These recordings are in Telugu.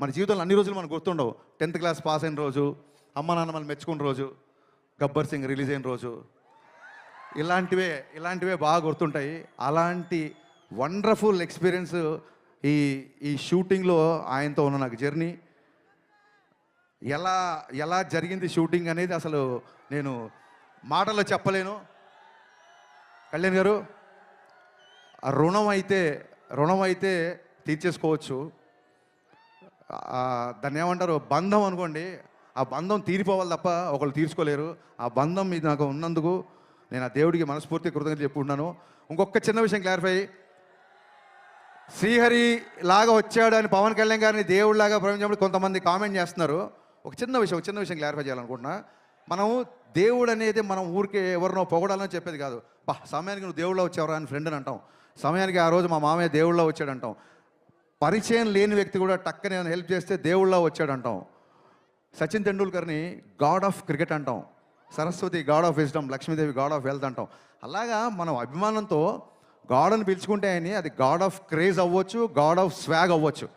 మన జీవితంలో అన్ని రోజులు మనకు గుర్తుండవు. 10th క్లాస్ పాస్ అయిన రోజు, అమ్మ నాన్న మనం మెచ్చుకున్న రోజు, గబ్బర్ సింగ్ రిలీజ్ అయిన రోజు, ఇలాంటివే బాగా గుర్తుంటాయి. అలాంటి వండర్ఫుల్ ఎక్స్పీరియన్స్ ఈ షూటింగ్లో ఆయనతో ఉన్న నాకు జర్నీ. ఎలా జరిగింది షూటింగ్ అనేది అసలు నేను మాటల్లో చెప్పలేను. కళ్యాణ్ గారు, ఆ రుణం అయితే తీర్చేసుకోవచ్చు. దాన్ని ఏమంటారు, బంధం అనుకోండి. ఆ బంధం తీరిపోవాలి తప్ప ఒకళ్ళు తీర్చుకోలేరు. ఆ బంధం మీద నాకు ఉన్నందుకు నేను ఆ దేవుడికి మనస్ఫూర్తి కృతజ్ఞతలు చెప్పుకుంటున్నాను. ఇంకొక చిన్న విషయం క్లారిఫై, శ్రీహరి లాగా వచ్చాడు అని పవన్ కళ్యాణ్ గారిని దేవుడిలాగా ప్రవేశించినప్పుడు కొంతమంది కామెంట్ చేస్తున్నారు. ఒక చిన్న విషయం క్లారిఫై చేయాలనుకుంటున్నా. మనం దేవుడు అనేది మనం ఊరికే ఎవరినో పొగడాలని చెప్పేది కాదు. సమయానికి నువ్వు దేవుళ్ళ వచ్చావరా అని ఫ్రెండ్ అని అంటాం. సమయానికి ఆ రోజు మా మామయ్య దేవుళ్ళ వచ్చాడు అంటాం. పరిచయం లేని వ్యక్తి కూడా టక్కనే హెల్ప్ చేస్తే దేవుళ్ళ వచ్చాడు అంటాం. సచిన్ తెండూల్కర్ని గాడ్ ఆఫ్ క్రికెట్ అంటాం. Saraswati God of wisdom, Lakshmidevi God of wealth అంటాం. అలాగా మనం అభిమానంతో గాడ్ అని పిలుచుకుంటే అని అది గాడ్ ఆఫ్ క్రేజ్ అవ్వచ్చు, గాడ్ ఆఫ్ స్వాగ్ అవ్వచ్చు.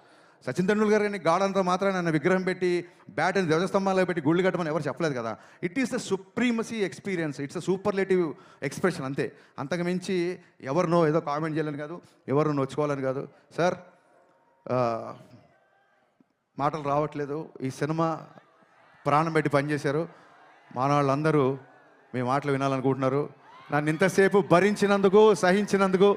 సచిన్ తెండూల్కర్ గారిని గాడ్ అంతా మాత్రం నన్ను విగ్రహం పెట్టి బ్యాట్ అని ధ్వజస్తంభాల్లో పెట్టి గుళ్ళు కట్టమని ఎవరు చెప్పలేదు కదా. It is the supremacy experience, it's a superlative expression అంతే. అంతకు మించి ఎవరినో ఏదో కామెంట్ చేయాలని కాదు, ఎవరినో నొచ్చుకోవాలని కాదు. సార్, మాటలు రావట్లేదు. ఈ సినిమా ప్రాణం పెట్టి పనిచేశారు. మానవాళ్ళందరూ మీ మాటలు వినాలనుకుంటున్నారు. నన్ను ఇంతసేపు భరించినందుకు, సహించినందుకు,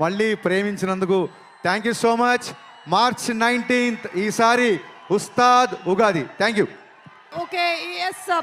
మళ్ళీ ప్రేమించినందుకు thank you so much. March 19th ఈసారి Ustaad Ugadi. Thank you. Okay, yes, sir.